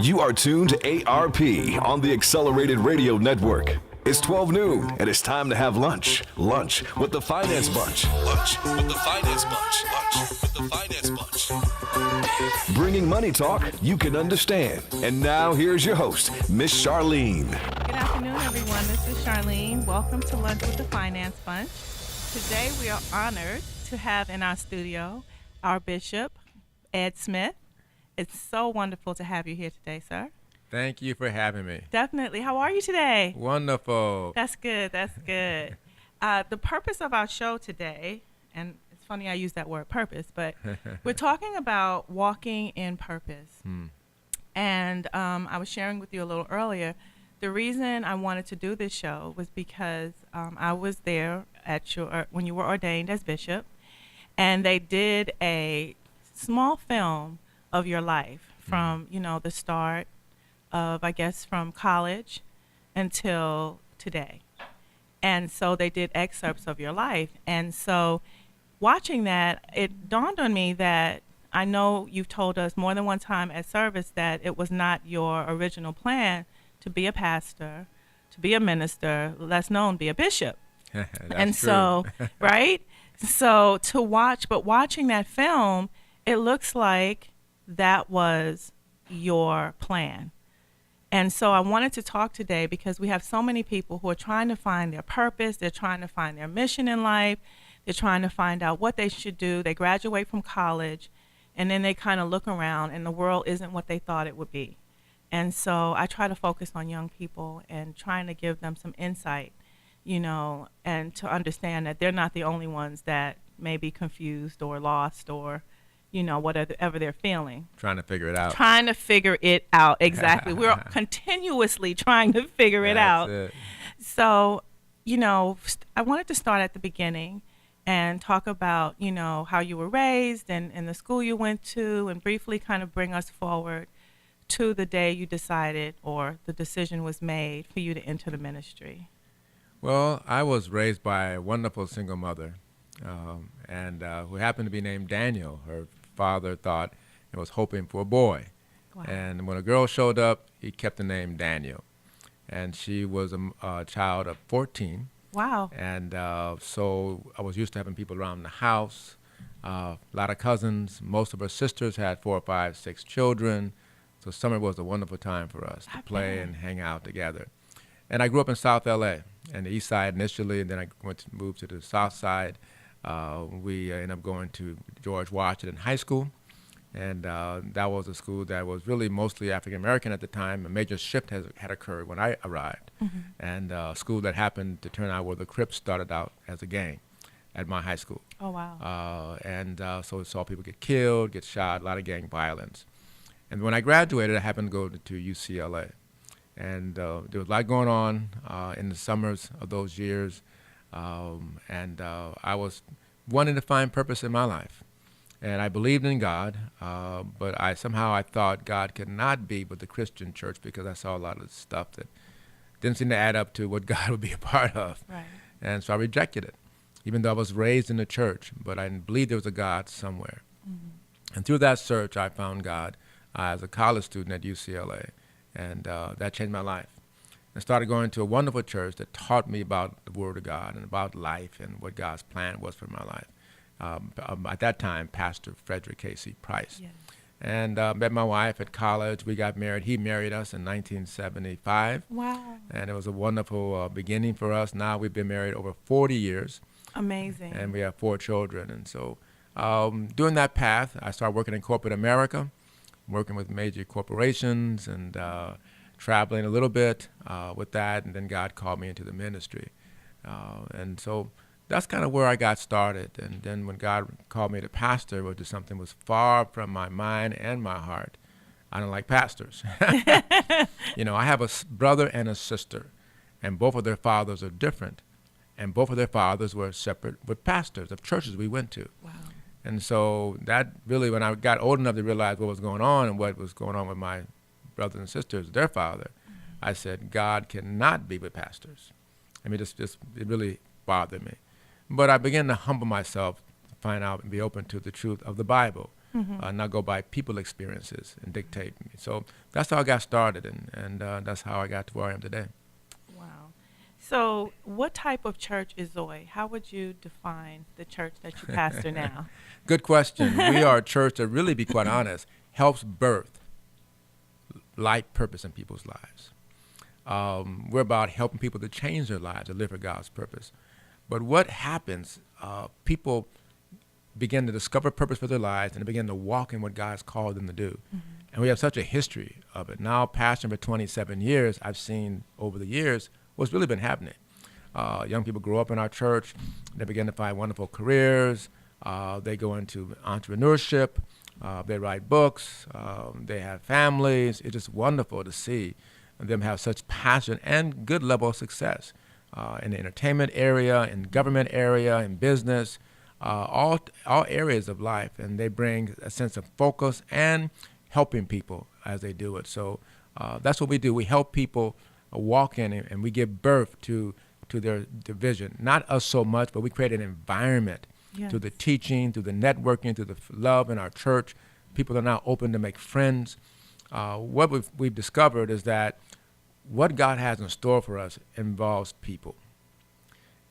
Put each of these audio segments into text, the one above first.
You are tuned to ARP on the Accelerated Radio Network. It's 12 noon, and it's time to have lunch. Lunch with the Finance Bunch. Lunch with the Finance Bunch. Lunch with the Finance Bunch. Bringing money talk you can understand. And now here's your host, Miss Charlene. Good afternoon, everyone. This is Charlene. Welcome to Lunch with the Finance Bunch. Today, we are honored to have in our studio our Bishop, Ed Smith. It's so wonderful to have you here today, sir. Thank you for having me. Definitely. How are you today? Wonderful. That's good. That's good. The purpose of our show today, and it's funny I use that word purpose, but we're talking about walking in purpose. And I was sharing with you a little earlier, the reason I wanted to do this show was because I was there at when you were ordained as bishop, and they did a small film of your life from, the start of, I guess, from college until today. And so they did excerpts of your life. And so watching that, it dawned on me that I know you've told us more than one time at service that it was not your original plan to be a pastor, to be a minister, less known, be a bishop. That's true. So, right? So watching that film, it looks like that was your plan. And so I wanted to talk today because we have so many people who are trying to find their purpose. They're trying to find their mission in life. They're trying to find out what they should do. They graduate from college, and then they kind of look around, and the world isn't what they thought it would be. And so I try to focus on young people and trying to give them some insight, and to understand that they're not the only ones that may be confused or lost or whatever they're feeling. Trying to figure it out. Trying to figure it out, exactly. We're continuously trying to figure it out. It. So, I wanted to start at the beginning and talk about, how you were raised and the school you went to, and briefly kind of bring us forward to the day you decided or the decision was made for you to enter the ministry. Well, I was raised by a wonderful single mother, and who happened to be named Daniel. Her father thought and was hoping for a boy. Wow. And when a girl showed up, he kept the name Daniel. And she was a child of 14. Wow. And so I was used to having people around the house, a lot of cousins. Most of her sisters had 4, 5, 6 children. So summer was a wonderful time for us to play and hang out together. And I grew up in South L.A., and the east side initially, and then I moved to the south side. We ended up going to George Washington High School, and that was a school that was really mostly African-American at the time. A major shift had occurred when I arrived, and a school that happened to turn out where the Crips started out as a gang at my high school. Oh, wow. So we saw people get killed, get shot, a lot of gang violence. And when I graduated, I happened to go to UCLA. And there was a lot going on in the summers of those years. I was wanting to find purpose in my life. And I believed in God, but I thought God could not be with the Christian church because I saw a lot of stuff that didn't seem to add up to what God would be a part of. Right. And so I rejected it, even though I was raised in the church, but I believed there was a God somewhere. And through that search, I found God as a college student at UCLA, and that changed my life. I started going to a wonderful church that taught me about the Word of God and about life and what God's plan was for my life. At that time, Pastor Frederick Casey Price. Yes. And met my wife at college. We got married. He married us in 1975. Wow. And it was a wonderful beginning for us. Now we've been married over 40 years. Amazing. And we have 4 children. And so during that path, I started working in corporate America, working with major corporations and traveling a little bit with that, and then God called me into the ministry. And so that's kind of where I got started. And then when God called me to pastor, which is something that was far from my mind and my heart, I don't like pastors. I have a brother and a sister, and both of their fathers are different. And both of their fathers were separate with pastors of churches we went to. Wow. And so that really, when I got old enough to realize what was going on and what was going on with my brothers and sisters, their father, I said, God cannot be with pastors. I mean, it really bothered me. But I began to humble myself, to find out and be open to the truth of the Bible. not go by people experiences and dictate. So that's how I got started, and that's how I got to where I am today. Wow. So what type of church is Zoe? How would you define the church that you pastor now? Good question. We are a church that, really, be quite honest, helps birth life purpose in people's lives. We're about helping people to change their lives, to live for God's purpose. But what happens, people begin to discover purpose for their lives and they begin to walk in what God's called them to do. And we have such a history of it. Now, pastoring for 27 years, I've seen over the years what's really been happening. Young people grow up in our church. They begin to find wonderful careers. They go into entrepreneurship. They write books. They have families. It's just wonderful to see them have such passion and good level of success in the entertainment area, in government area, in business, all areas of life. And they bring a sense of focus and helping people as they do it. So that's what we do. We help people walk in and we give birth to their vision. Not us so much, but we create an environment through the teaching, through the networking, through the love in our church. People are now open to make friends. What we've discovered is that what God has in store for us involves people.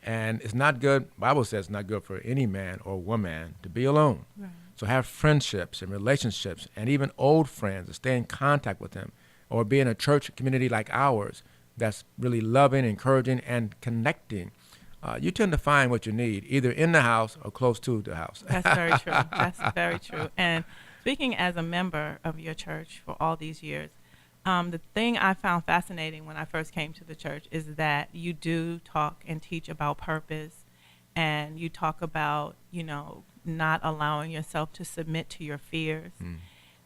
And it's not good, the Bible says it's not good for any man or woman to be alone. Right. So have friendships and relationships and even old friends to stay in contact with them, or be in a church community like ours that's really loving, encouraging, and connecting. You tend to find what you need either in the house or close to the house. That's very true. That's very true. And speaking as a member of your church for all these years, the thing I found fascinating when I first came to the church is that you do talk and teach about purpose, and you talk about, not allowing yourself to submit to your fears,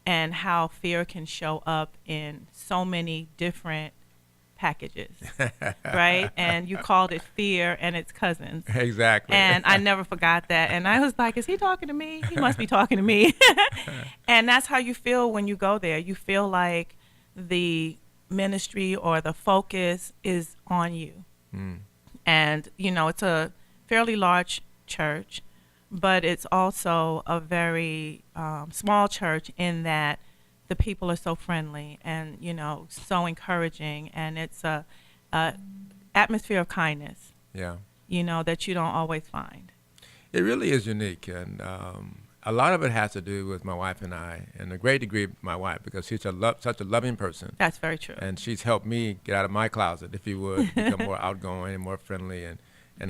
and how fear can show up in so many different packages, right? And you called it fear and its cousins. Exactly. And I never forgot that. And I was like, is he talking to me? He must be talking to me. And that's how you feel when you go there. You feel like the ministry or the focus is on you. And, it's a fairly large church, but it's also a very small church in that the people are so friendly and, so encouraging, and it's a atmosphere of kindness, that you don't always find. It really is unique, and a lot of it has to do with my wife and I, and a great degree my wife, because she's such a loving person. That's very true. And she's helped me get out of my closet, if you would, become more outgoing and more friendly and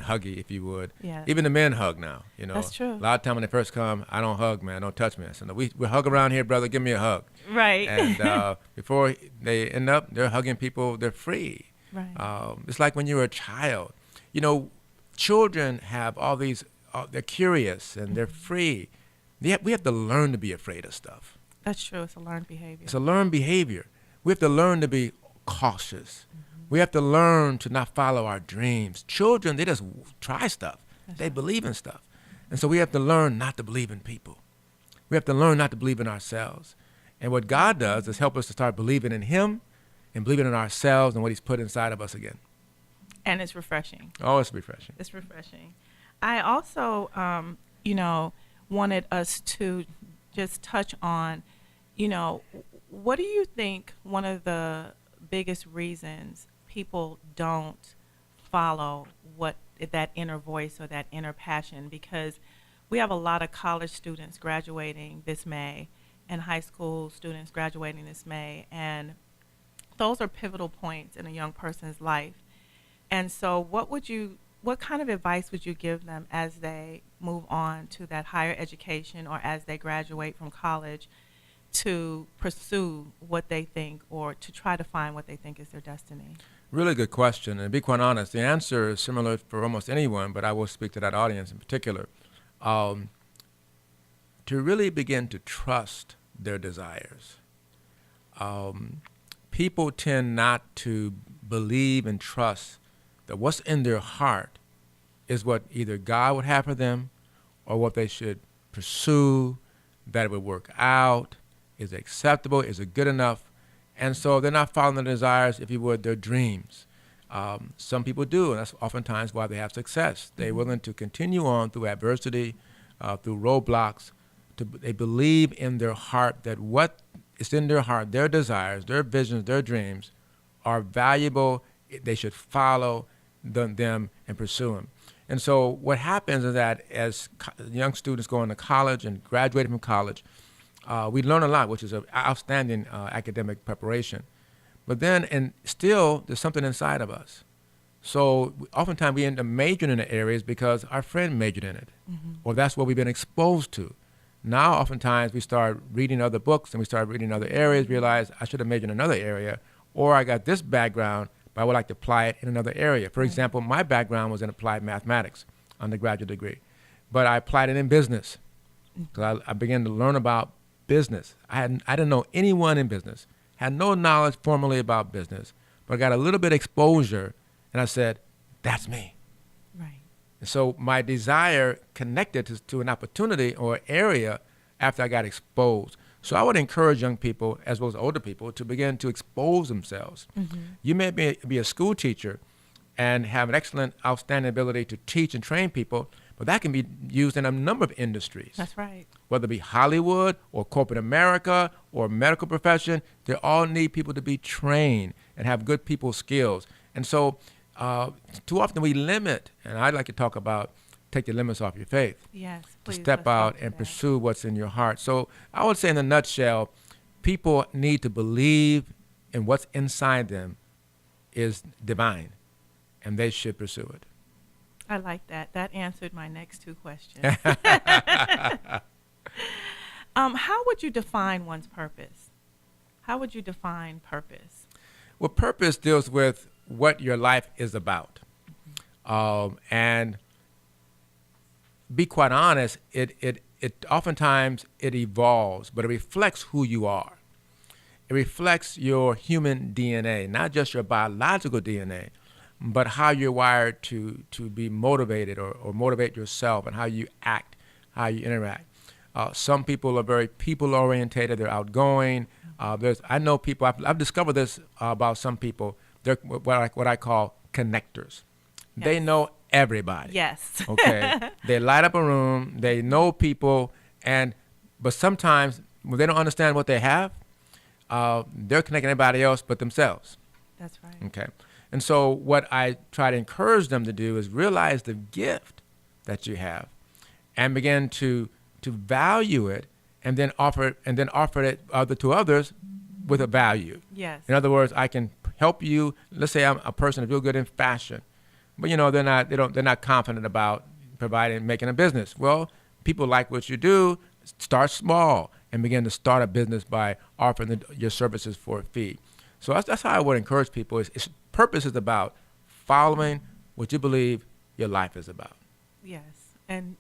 huggy, if you would. Yeah. Even the men hug now, That's true. A lot of time when they first come, I don't hug, man, don't touch me. I said, no, we hug around here, brother, give me a hug. Right. And before they end up, they're hugging people, they're free. Right. It's like when you're a child. Children have all these, they're curious and they're free. We have to learn to be afraid of stuff. That's true. It's a learned behavior. It's a learned behavior. We have to learn to be cautious. We have to learn to not follow our dreams. Children, they just try stuff. They believe in stuff. And so we have to learn not to believe in people. We have to learn not to believe in ourselves. And what God does is help us to start believing in Him and believing in ourselves and what He's put inside of us again. And it's refreshing. Oh, it's refreshing. It's refreshing. I also, wanted us to just touch on, what do you think one of the biggest reasons people don't follow that inner voice or that inner passion? Because we have a lot of college students graduating this May and high school students graduating this May, and those are pivotal points in a young person's life. And so what kind of advice would you give them as they move on to that higher education or as they graduate from college to pursue what they think or to try to find what they think is their destiny? Really good question. And to be quite honest, the answer is similar for almost anyone, but I will speak to that audience in particular. To really begin to trust their desires. People tend not to believe and trust that what's in their heart is what either God would have for them or what they should pursue, that it would work out, is it acceptable, is it good enough? And so they're not following their desires, if you would, their dreams. Some people do, and that's oftentimes why they have success. They're willing to continue on through adversity, through roadblocks, they believe in their heart that what is in their heart, their desires, their visions, their dreams, are valuable. They should follow them and pursue them. And so what happens is that as young students go into college and graduate from college, we learn a lot, which is an outstanding academic preparation. But then, and still, there's something inside of us. So oftentimes we end up majoring in the areas because our friend majored in it, or that's what we've been exposed to. Now, oftentimes, we start reading other books and we start reading other areas, realize I should have majored in another area, or I got this background, but I would like to apply it in another area. For example, my background was in applied mathematics, undergraduate degree, but I applied it in business because I began to learn about business. I didn't know anyone in business, had no knowledge formally about business, but I got a little bit exposure, and I said, that's me. Right. And so my desire connected to an opportunity or area after I got exposed. So I would encourage young people, as well as older people, to begin to expose themselves. You may be a school teacher and have an excellent, outstanding ability to teach and train people, but that can be used in a number of industries. That's right. Whether it be Hollywood or corporate America or medical profession, they all need people to be trained and have good people skills. And so too often we limit, and I'd like to talk about take the limits off your faith. Yes, to please. step out and pursue what's in your heart. So I would say in a nutshell, people need to believe in what's inside them is divine, and they should pursue it. I like that. That answered my next two questions. How would you define one's purpose? How would you define purpose? Well, purpose deals with what your life is about. And be quite honest, it oftentimes it evolves, but it reflects who you are. It reflects your human DNA, not just your biological DNA, but how you're wired to be motivated or motivate yourself and how you act, how you interact. Some people are very people-orientated, they're outgoing. I know people, I've discovered this about some people, they're what I call connectors. Yes. They know everybody. Yes. Okay. They light up a room. They know people, but sometimes when they don't understand what they have, they're connecting everybody else but themselves. That's right. Okay. And so what I try to encourage them to do is realize the gift that you have, and begin to value it, and then offer it to others with a value. Yes. In other words, I can help you. Let's say I'm a person that's real good in fashion, but they're not confident about making a business. Well, people like what you do. Start small and begin to start a business by offering your services for a fee. So that's how I would encourage people. Purpose is about following what you believe your life is about. Yes, and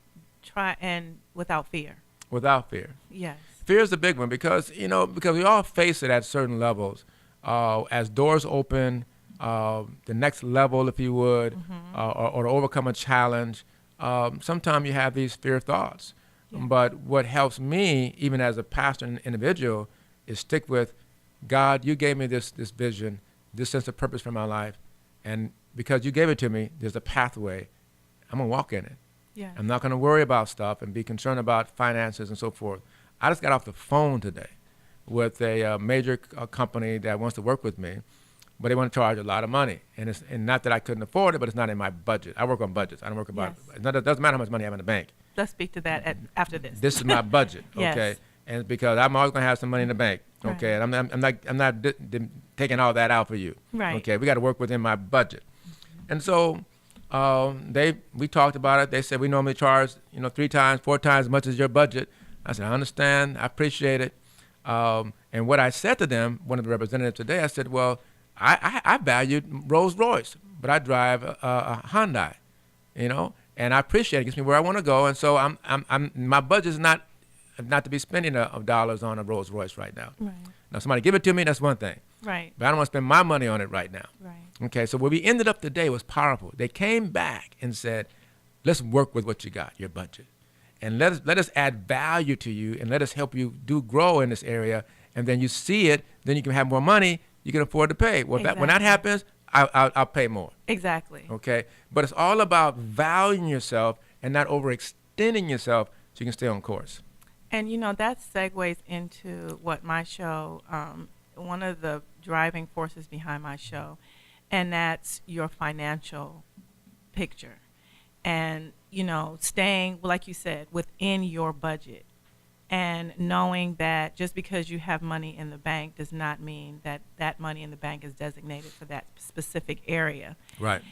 without fear. Without fear. Yes. Fear is a big one because we all face it at certain levels. As doors open, the next level, if you would, or to overcome a challenge, sometimes you have these fear thoughts. Yeah. But what helps me, even as a pastor and individual, is stick with, God, you gave me this vision, this sense of purpose for my life, and because you gave it to me, there's a pathway. I'm going to walk in it. Yeah. I'm not going to worry about stuff and be concerned about finances and so forth. I just got off the phone today with a major company that wants to work with me, but they want to charge a lot of money. And not that I couldn't afford it, but it's not in my budget. I work on budgets. I don't work about it. It doesn't matter how much money I have in the bank. Let's speak to that after this. This is my budget, okay? Yes. And it's because I'm always going to have some money in the bank, okay? Right. And I'm not taking all that out for you, right? Okay, we got to work within my budget. And so we talked about it. They said we normally charge 3 times, 4 times as much as your budget. I said, I understand, I appreciate it. And what I said to them, one of the representatives today, I said, well, I valued Rolls Royce, but I drive a Hyundai, and I appreciate it. It gets me where I want to go. And so my budget is not to be spending dollars on a Rolls Royce right now. Right. Now, somebody give it to me, that's one thing. Right. But I don't want to spend my money on it right now. Right. Okay, so where we ended up today was powerful. They came back and said, let's work with what you got, your budget. And let us add value to you, and let us help you grow in this area. And then you see it, then you can have more money, you can afford to pay. Well, exactly. when that happens, I'll pay more. Exactly. Okay, but it's all about valuing yourself and not overextending yourself so you can stay on course. And that segues into what my show, one of the driving forces behind my show, and that's your financial picture. And, staying, like you said, within your budget, and knowing that just because you have money in the bank does not mean that that money in the bank is designated for that specific area. Right.